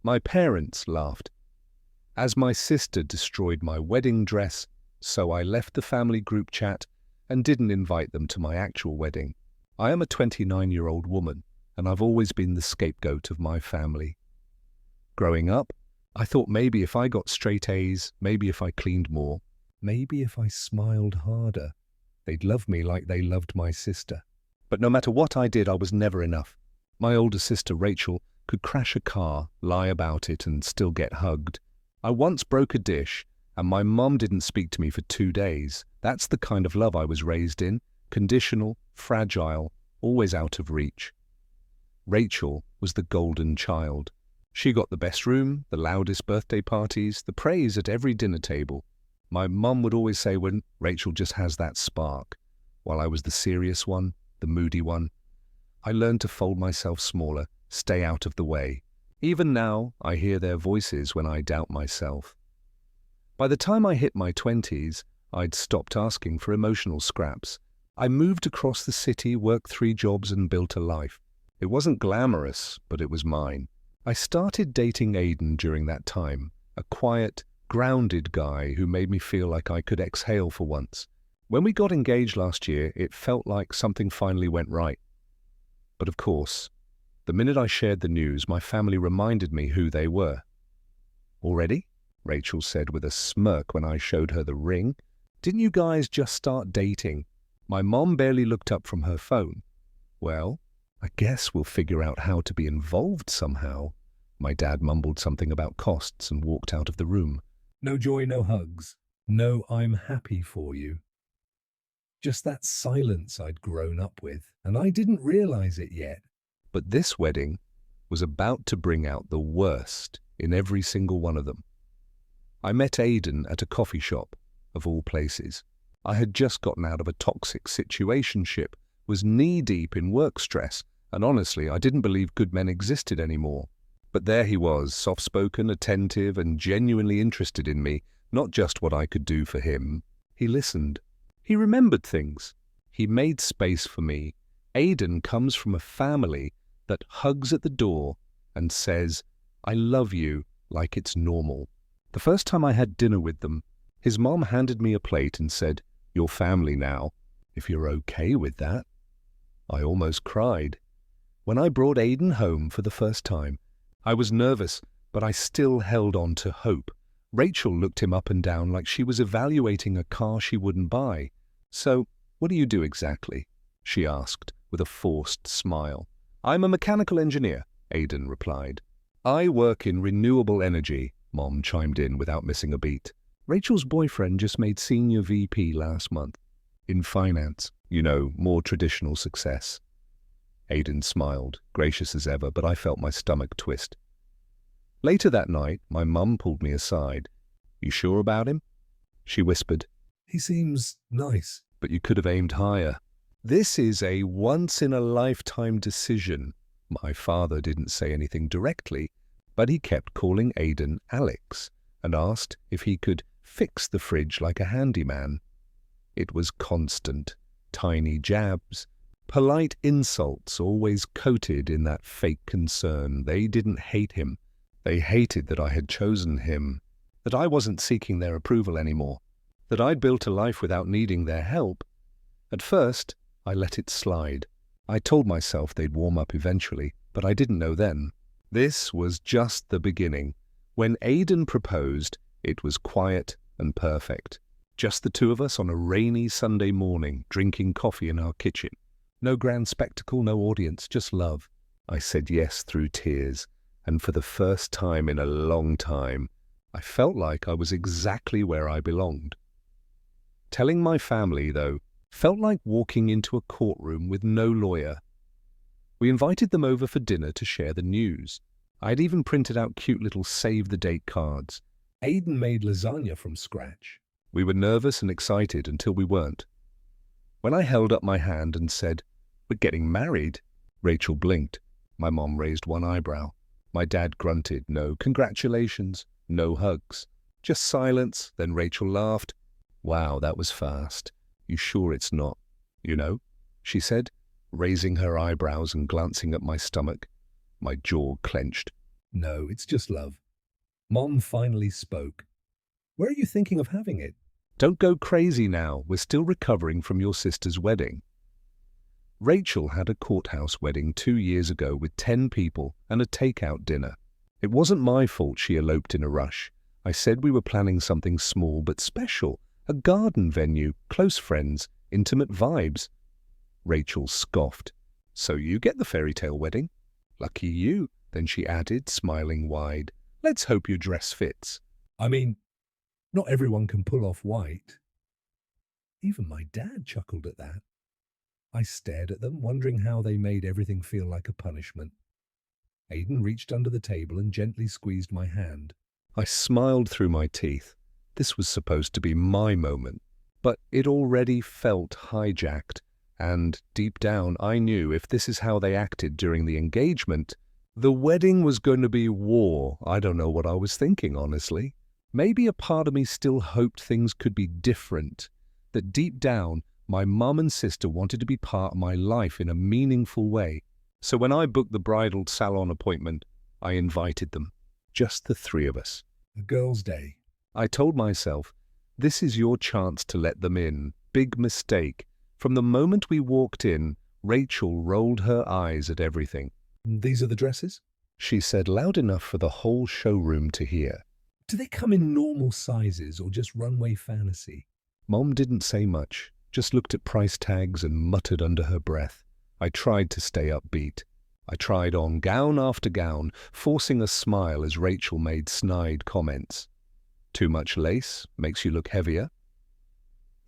My parents laughed. As my sister destroyed my wedding dress, so I left the family group chat and didn't invite them to my actual wedding. I am a 29-year-old woman, and I've always been the scapegoat of my family. Growing up, I thought maybe if I got straight A's, maybe if I cleaned more, maybe if I smiled harder, they'd love me like they loved my sister. But no matter what I did, I was never enough. My older sister, Rachel, could crash a car, lie about it, and still get hugged. I once broke a dish, and my mum didn't speak to me for 2 days. That's the kind of love I was raised in, conditional, fragile, always out of reach. Rachel was the golden child. She got the best room, the loudest birthday parties, the praise at every dinner table. My mum would always say when Rachel just has that spark, while I was the serious one, the moody one. I learned to fold myself smaller, stay out of the way. Even now, I hear their voices when I doubt myself. By the time I hit my 20s, I'd stopped asking for emotional scraps. I moved across the city, worked 3 jobs, and built a life. It wasn't glamorous, but it was mine. I started dating Aiden during that time, a quiet, grounded guy who made me feel like I could exhale for once. When we got engaged last year, it felt like something finally went right. But of course, the minute I shared the news, my family reminded me who they were. "Already?" Rachel said with a smirk when I showed her the ring. "Didn't you guys just start dating?" My mom barely looked up from her phone. "Well, I guess we'll figure out how to be involved somehow." My dad mumbled something about costs and walked out of the room. No joy, no hugs. No, I'm happy for you. Just that silence I'd grown up with, and I didn't realize it yet. But this wedding was about to bring out the worst in every single one of them. I met Aiden at a coffee shop, of all places. I had just gotten out of a toxic situationship, was knee-deep in work stress, and honestly, I didn't believe good men existed anymore. But there he was, soft-spoken, attentive, and genuinely interested in me, not just what I could do for him. He listened. He remembered things. He made space for me. Aiden comes from a family that hugs at the door and says, "I love you," like it's normal. The first time I had dinner with them, his mom handed me a plate and said, "Your family now, if you're okay with that." I almost cried. When I brought Aiden home for the first time, I was nervous, but I still held on to hope. Rachel looked him up and down like she was evaluating a car she wouldn't buy. "So, what do you do exactly?" she asked, with a forced smile. "I'm a mechanical engineer," Aiden replied. "I work in renewable energy," Mom chimed in without missing a beat. "Rachel's boyfriend just made senior VP last month. In finance, more traditional success." Aiden smiled, gracious as ever, but I felt my stomach twist. Later that night, my mum pulled me aside. "You sure about him?" She whispered. "He seems nice, but you could have aimed higher. This is a once-in-a-lifetime decision." My father didn't say anything directly, but he kept calling Aiden Alex and asked if he could fix the fridge like a handyman. It was constant, tiny jabs, polite insults always coated in that fake concern. They didn't hate him. They hated that I had chosen him, that I wasn't seeking their approval anymore, that I'd built a life without needing their help. At first, I let it slide. I told myself they'd warm up eventually, but I didn't know then. This was just the beginning. When Aiden proposed, it was quiet and perfect. Just the two of us on a rainy Sunday morning, drinking coffee in our kitchen. No grand spectacle, no audience, just love. I said yes through tears, and for the first time in a long time, I felt like I was exactly where I belonged. Telling my family, though, felt like walking into a courtroom with no lawyer. We invited them over for dinner to share the news. I'd even printed out cute little save-the-date cards. Aiden made lasagna from scratch. We were nervous and excited until we weren't. When I held up my hand and said, "We're getting married," Rachel blinked. My mom raised one eyebrow. My dad grunted, "No congratulations, no hugs." Just silence, then Rachel laughed. "Wow, that was fast. You sure it's not, she said, raising her eyebrows and glancing at my stomach. My jaw clenched. No, it's just love. Mom finally spoke. Where are you thinking of having it? Don't go crazy now. We're still recovering from your sister's wedding. Rachel had a courthouse wedding 2 years ago with 10 people and a takeout dinner. It wasn't my fault she eloped in a rush. I said we were planning something small but special, a garden venue, close friends, intimate vibes. Rachel scoffed. So you get the fairy tale wedding? Lucky you, then she added, smiling wide. Let's hope your dress fits. I mean, not everyone can pull off white. Even my dad chuckled at that. I stared at them, wondering how they made everything feel like a punishment. Aidan reached under the table and gently squeezed my hand. I smiled through my teeth. This was supposed to be my moment, but it already felt hijacked, and deep down I knew if this is how they acted during the engagement, the wedding was going to be war. I don't know what I was thinking, honestly. Maybe a part of me still hoped things could be different, that deep down my mum and sister wanted to be part of my life in a meaningful way. So when I booked the bridal salon appointment, I invited them. Just the three of us. A girls' day. I told myself, this is your chance to let them in. Big mistake. From the moment we walked in, Rachel rolled her eyes at everything. These are the dresses? She said loud enough for the whole showroom to hear. Do they come in normal sizes or just runway fantasy? Mom didn't say much, just looked at price tags and muttered under her breath. I tried to stay upbeat. I tried on gown after gown, forcing a smile as Rachel made snide comments. Too much lace makes you look heavier.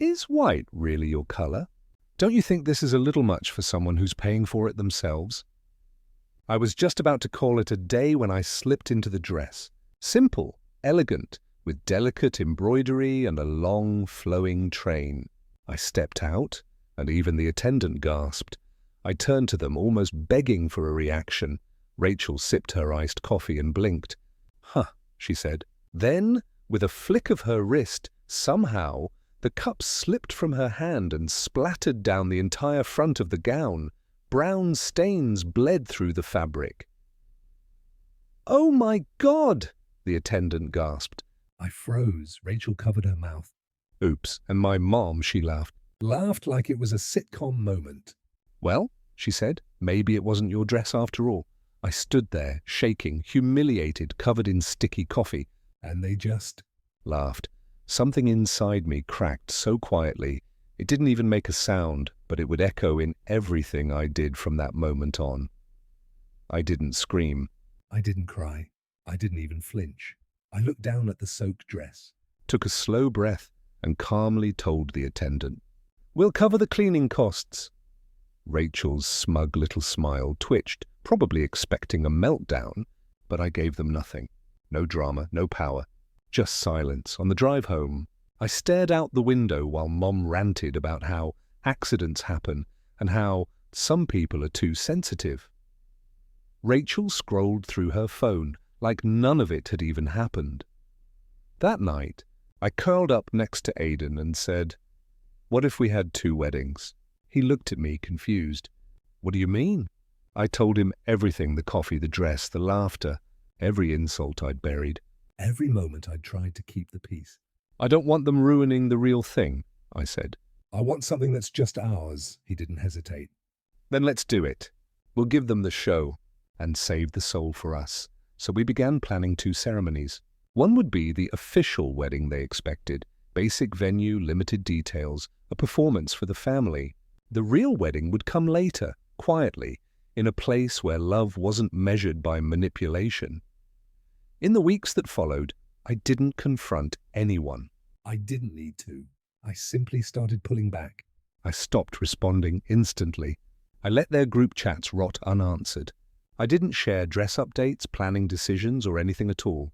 Is white really your color? Don't you think this is a little much for someone who's paying for it themselves? I was just about to call it a day when I slipped into the dress. Simple, elegant, with delicate embroidery and a long, flowing train. I stepped out, and even the attendant gasped. I turned to them, almost begging for a reaction. Rachel sipped her iced coffee and blinked. Huh, she said. Then, with a flick of her wrist, somehow, the cup slipped from her hand and splattered down the entire front of the gown. Brown stains bled through the fabric. Oh my God! The attendant gasped. I froze. Rachel covered her mouth. Oops, and my mom, she laughed. Laughed like it was a sitcom moment. Well, she said, maybe it wasn't your dress after all. I stood there, shaking, humiliated, covered in sticky coffee, and they just laughed. Something inside me cracked so quietly, it didn't even make a sound, but it would echo in everything I did from that moment on. I didn't scream. I didn't cry. I didn't even flinch. I looked down at the soaked dress, took a slow breath, and calmly told the attendant, "We'll cover the cleaning costs." Rachel's smug little smile twitched, probably expecting a meltdown, but I gave them nothing. No drama, no power, just silence. On the drive home, I stared out the window while Mom ranted about how accidents happen and how some people are too sensitive. Rachel scrolled through her phone like none of it had even happened. That night, I curled up next to Aidan and said, "What if we had 2 weddings?" He looked at me confused. "What do you mean?" I told him everything, the coffee, the dress, the laughter, every insult I'd buried, every moment I'd tried to keep the peace. "I don't want them ruining the real thing," I said. "I want something that's just ours." He didn't hesitate. "Then let's do it. We'll give them the show and save the soul for us." So we began planning 2 ceremonies. One would be the official wedding they expected, basic venue, limited details, a performance for the family. The real wedding would come later, quietly, in a place where love wasn't measured by manipulation. In the weeks that followed, I didn't confront anyone. I didn't need to. I simply started pulling back. I stopped responding instantly. I let their group chats rot unanswered. I didn't share dress updates, planning decisions, or anything at all.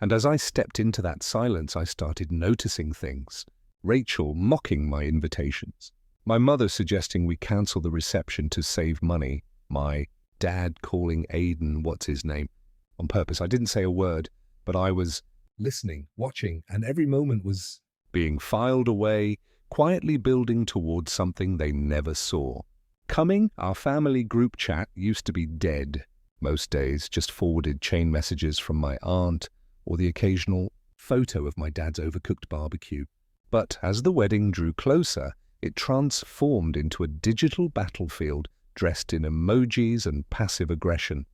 And as I stepped into that silence, I started noticing things. Rachel mocking my invitations. My mother suggesting we cancel the reception to save money. My dad calling Aidan what's his name on purpose. I didn't say a word, but I was listening, watching, and every moment was being filed away, quietly building towards something they never saw. Coming, our family group chat used to be dead. Most days just forwarded chain messages from my aunt or the occasional photo of my dad's overcooked barbecue. But as the wedding drew closer, it transformed into a digital battlefield dressed in emojis and passive aggression.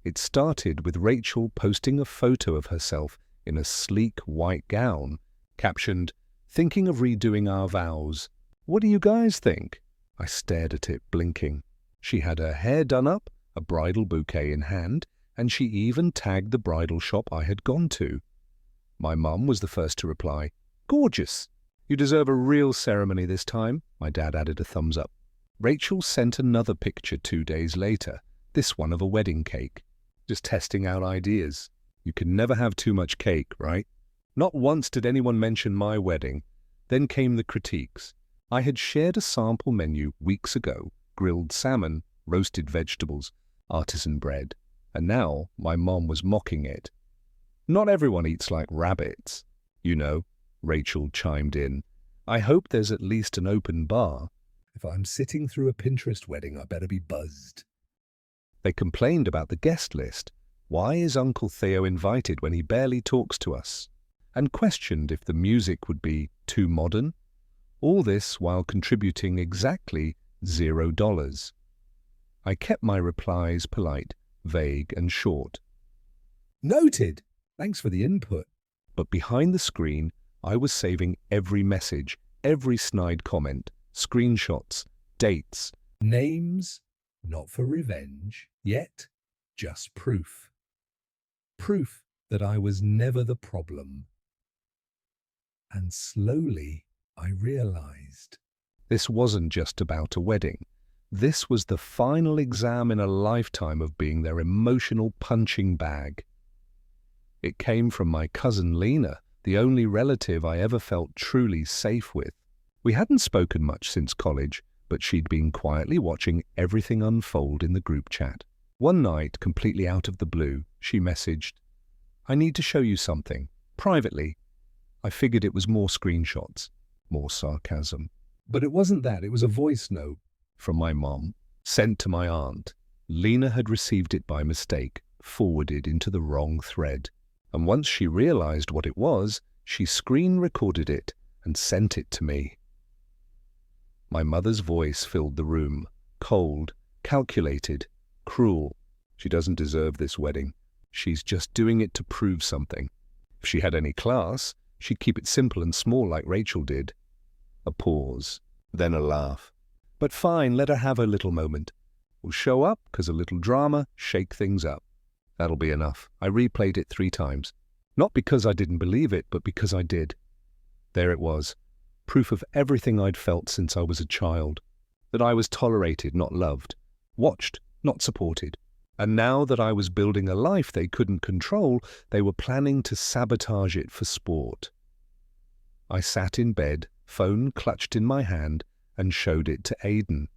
It started with Rachel posting a photo of herself in a sleek white gown, captioned, "Thinking of redoing our vows. What do you guys think?" I stared at it, blinking. She had her hair done up, a bridal bouquet in hand, and she even tagged the bridal shop I had gone to. My mum was the first to reply, "Gorgeous. You deserve a real ceremony this time." My dad added a thumbs up. Rachel sent another picture 2 days later, this one of a wedding cake. Just testing out ideas. You can never have too much cake, right? Not once did anyone mention my wedding. Then came the critiques. I had shared a sample menu weeks ago, grilled salmon, roasted vegetables, artisan bread, and now my mom was mocking it. "Not everyone eats like rabbits, you know," Rachel chimed in. "I hope there's at least an open bar. If I'm sitting through a Pinterest wedding, I better be buzzed." They complained about the guest list. Why is Uncle Theo invited when he barely talks to us? And questioned if the music would be too modern. All this while contributing exactly $0. I kept my replies polite, vague, and short. "Noted. Thanks for the input." But behind the screen, I was saving every message, every snide comment, screenshots, dates, names, not for revenge, yet just proof. Proof that I was never the problem. And slowly I realized this wasn't just about a wedding. This was the final exam in a lifetime of being their emotional punching bag. It came from my cousin Lena, the only relative I ever felt truly safe with. We hadn't spoken much since college, but she'd been quietly watching everything unfold in the group chat. One night, completely out of the blue, she messaged, "I need to show you something, privately." I figured it was more screenshots, more sarcasm. But it wasn't that, it was a voice note from my mom, sent to my aunt. Lena had received it by mistake, forwarded into the wrong thread. And once she realized what it was, she screen recorded it and sent it to me. My mother's voice filled the room, cold, calculated, cruel. She doesn't deserve this wedding. She's just doing it to prove something. If she had any class, she'd keep it simple and small like Rachel did. A pause, then a laugh. But fine, let her have her little moment. We'll show up, 'cause a little drama, shake things up. That'll be enough. I replayed it 3 times. Not because I didn't believe it, but because I did. There it was. Proof of everything I'd felt since I was a child. That I was tolerated, not loved. Watched, not supported. And now that I was building a life they couldn't control, they were planning to sabotage it for sport. I sat in bed, phone clutched in my hand, and showed it to Aidan.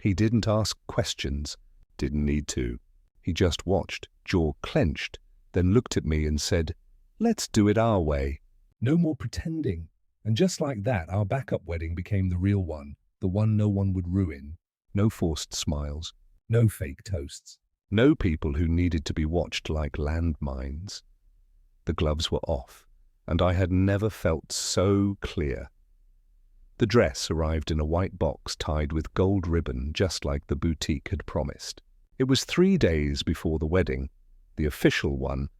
He didn't ask questions, didn't need to. He just watched, jaw clenched, then looked at me and said, "Let's do it our way. No more pretending." And just like that, our backup wedding became the real one, the one no one would ruin. No forced smiles, no fake toasts, no people who needed to be watched like landmines. The gloves were off, and I had never felt so clear. The dress arrived in a white box tied with gold ribbon, just like the boutique had promised. It was 3 days before the wedding, the official one,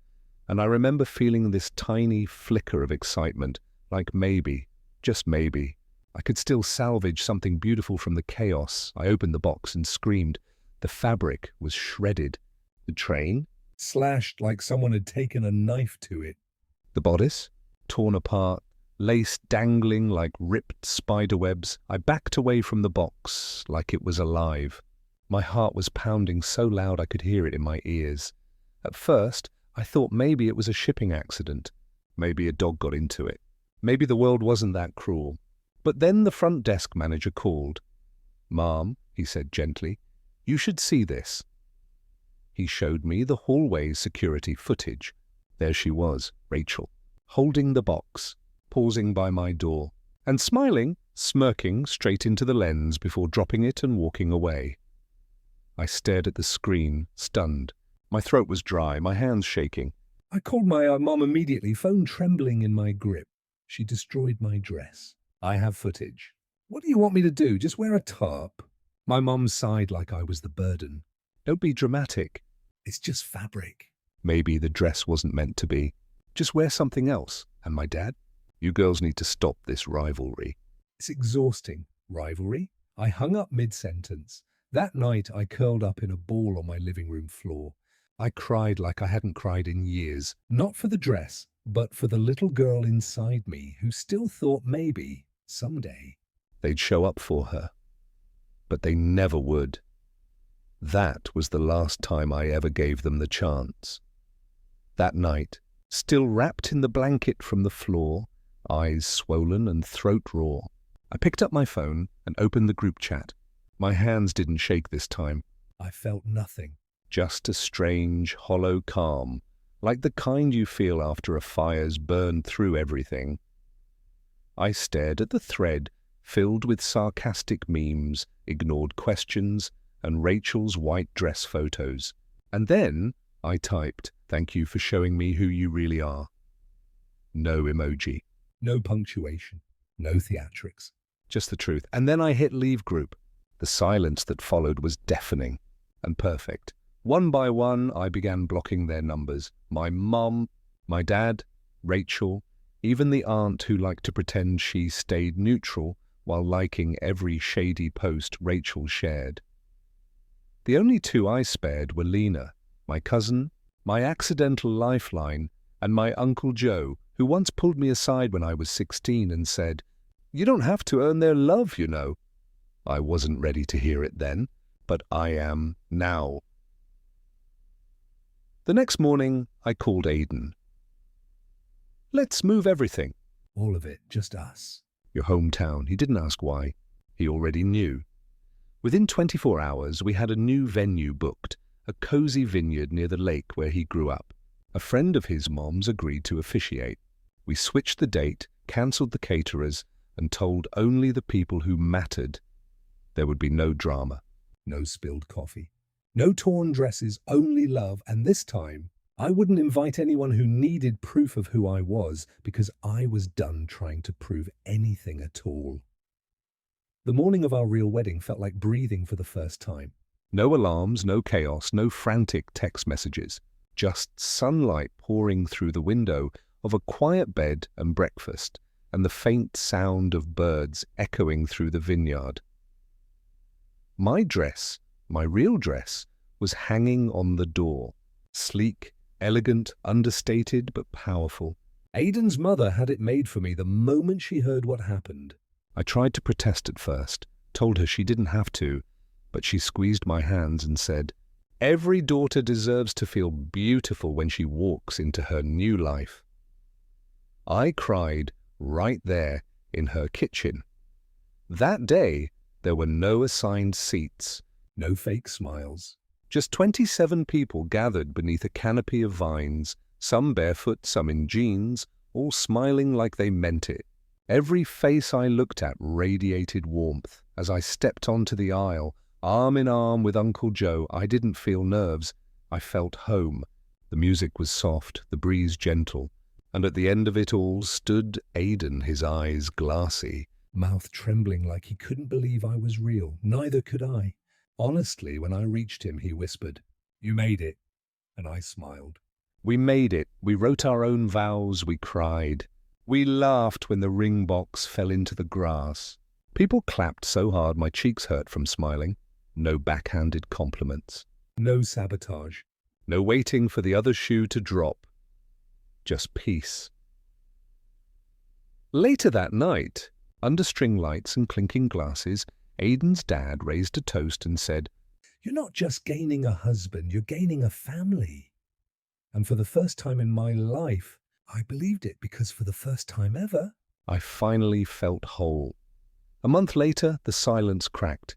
and I remember feeling this tiny flicker of excitement, like maybe, just maybe, I could still salvage something beautiful from the chaos. I opened the box and screamed. The fabric was shredded. The train? Slashed like someone had taken a knife to it. The bodice? Torn apart, lace dangling like ripped spiderwebs. I backed away from the box like it was alive. My heart was pounding so loud I could hear it in my ears. At first, I thought maybe it was a shipping accident. Maybe a dog got into it. Maybe the world wasn't that cruel. But then the front desk manager called. "Ma'am," he said gently, "you should see this." He showed me the hallway security footage. There she was, Rachel, holding the box, pausing by my door, and smiling, smirking straight into the lens before dropping it and walking away. I stared at the screen, stunned. My throat was dry, my hands shaking. I called my mom immediately, phone trembling in my grip. She destroyed my dress. I have footage. What do you want me to do? Just wear a tarp? My mom sighed like I was the burden. Don't be dramatic. It's just fabric. Maybe the dress wasn't meant to be. Just wear something else. And my dad? You girls need to stop this rivalry. It's exhausting. Rivalry? I hung up mid-sentence. That night I curled up in a ball on my living room floor. I cried like I hadn't cried in years, not for the dress, but for the little girl inside me who still thought maybe, someday, they'd show up for her. But they never would. That was the last time I ever gave them the chance. That night, still wrapped in the blanket from the floor, eyes swollen and throat raw, I picked up my phone and opened the group chat. My hands didn't shake this time. I felt nothing. Just a strange, hollow calm, like the kind you feel after a fire's burned through everything. I stared at the thread filled with sarcastic memes, ignored questions, and Rachel's white dress photos. And then I typed, "Thank you for showing me who you really are." No emoji. No punctuation. No theatrics. Just the truth. And then I hit leave group. The silence that followed was deafening and perfect. One by one, I began blocking their numbers. My mum, my dad, Rachel, even the aunt who liked to pretend she stayed neutral while liking every shady post Rachel shared. The only two I spared were Lena, my cousin, my accidental lifeline, and my Uncle Joe, who once pulled me aside when I was 16 and said, "You don't have to earn their love, you know." I wasn't ready to hear it then, but I am now. The next morning, I called Aidan. "Let's move everything." All of it, just us. Your hometown. He didn't ask why. He already knew. Within 24 hours, we had a new venue booked, a cozy vineyard near the lake where he grew up. A friend of his mom's agreed to officiate. We switched the date, cancelled the caterers, and told only the people who mattered. There would be no drama. No spilled coffee. No torn dresses, only love, and this time, I wouldn't invite anyone who needed proof of who I was because I was done trying to prove anything at all. The morning of our real wedding felt like breathing for the first time. No alarms, no chaos, no frantic text messages. Just sunlight pouring through the window of a quiet bed and breakfast, and the faint sound of birds echoing through the vineyard. My dress, my real dress, was hanging on the door. Sleek, elegant, understated, but powerful. Aidan's mother had it made for me the moment she heard what happened. I tried to protest at first, told her she didn't have to, but she squeezed my hands and said, "Every daughter deserves to feel beautiful when she walks into her new life." I cried right there in her kitchen. That day, there were no assigned seats. No fake smiles. Just 27 people gathered beneath a canopy of vines, some barefoot, some in jeans, all smiling like they meant it. Every face I looked at radiated warmth. As I stepped onto the aisle, arm in arm with Uncle Joe, I didn't feel nerves. I felt home. The music was soft, the breeze gentle, and at the end of it all stood Aidan, his eyes glassy. Mouth trembling like he couldn't believe I was real. Neither could I. Honestly, when I reached him, he whispered, "You made it." And I smiled. We made it. We wrote our own vows. We cried. We laughed when the ring box fell into the grass. People clapped so hard my cheeks hurt from smiling. No backhanded compliments. No sabotage. No waiting for the other shoe to drop. Just peace. Later that night, under string lights and clinking glasses, Aidan's dad raised a toast and said, "You're not just gaining a husband, you're gaining a family." And for the first time in my life, I believed it because for the first time ever, I finally felt whole. A month later, the silence cracked.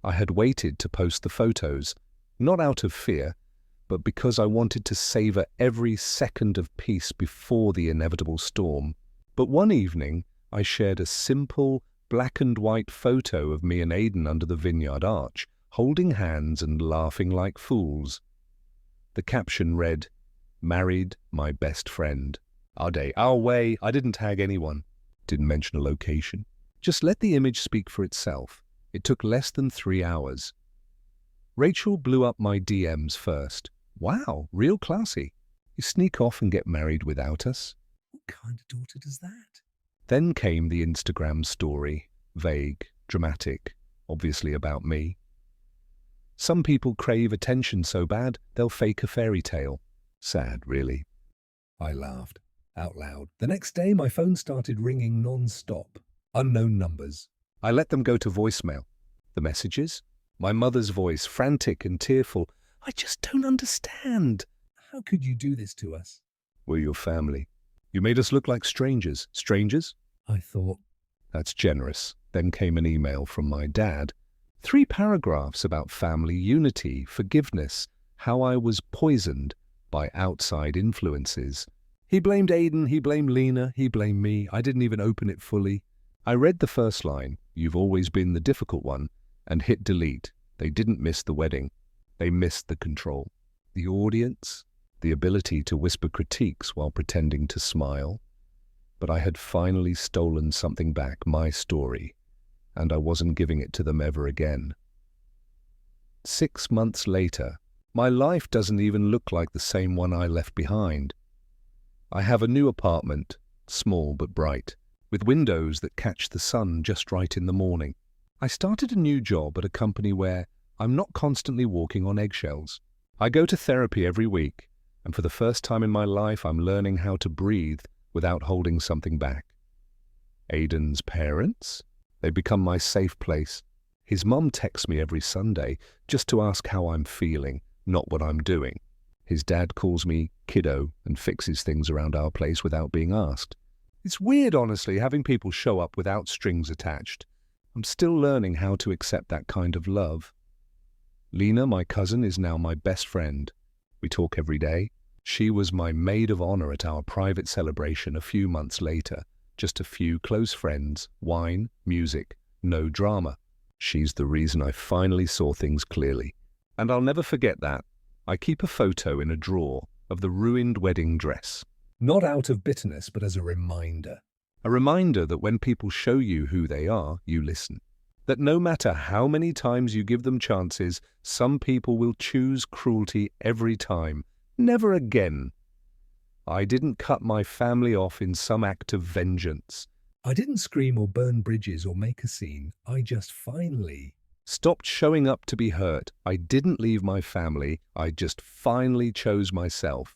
I had waited to post the photos, not out of fear, but because I wanted to savor every second of peace before the inevitable storm. But one evening, I shared a simple, black and white photo of me and Aidan under the vineyard arch, holding hands and laughing like fools. The caption read, "Married my best friend. Our day, our way." I didn't tag anyone. Didn't mention a location. Just let the image speak for itself. It took less than 3 hours. Rachel blew up my DMs first. "Wow, real classy. You sneak off and get married without us?" What kind of daughter does that? Then came the Instagram story. Vague, dramatic, obviously about me. Some people crave attention so bad, they'll fake a fairy tale. Sad, really. I laughed out loud. The next day, my phone started ringing non-stop. Unknown numbers. I let them go to voicemail. The messages? My mother's voice, frantic and tearful. "I just don't understand." How could you do this to us? "We're your family. You made us look like strangers." "Strangers?" I thought. That's generous. Then came an email from my dad. 3 paragraphs about family unity, forgiveness, how I was poisoned by outside influences. He blamed Aiden, he blamed Lena, he blamed me. I didn't even open it fully. I read the first line, "You've always been the difficult one," and hit delete. They didn't miss the wedding. They missed the control. The audience, the ability to whisper critiques while pretending to smile. But I had finally stolen something back, my story, and I wasn't giving it to them ever again. 6 months later, my life doesn't even look like the same one I left behind. I have a new apartment, small but bright, with windows that catch the sun just right in the morning. I started a new job at a company where I'm not constantly walking on eggshells. I go to therapy every week, and for the first time in my life, I'm learning how to breathe without holding something back. Aiden's parents? They become my safe place. His mum texts me every Sunday just to ask how I'm feeling, not what I'm doing. His dad calls me kiddo and fixes things around our place without being asked. It's weird, honestly, having people show up without strings attached. I'm still learning how to accept that kind of love. Lena, my cousin, is now my best friend. We talk every day. She was my maid of honor at our private celebration a few months later. Just a few close friends, wine, music, no drama. She's the reason I finally saw things clearly. And I'll never forget that. I keep a photo in a drawer of the ruined wedding dress. Not out of bitterness, but as a reminder. A reminder that when people show you who they are, you listen. That no matter how many times you give them chances, some people will choose cruelty every time. Never again. I didn't cut my family off in some act of vengeance. I didn't scream or burn bridges or make a scene. I just finally stopped showing up to be hurt. I didn't leave my family. I just finally chose myself.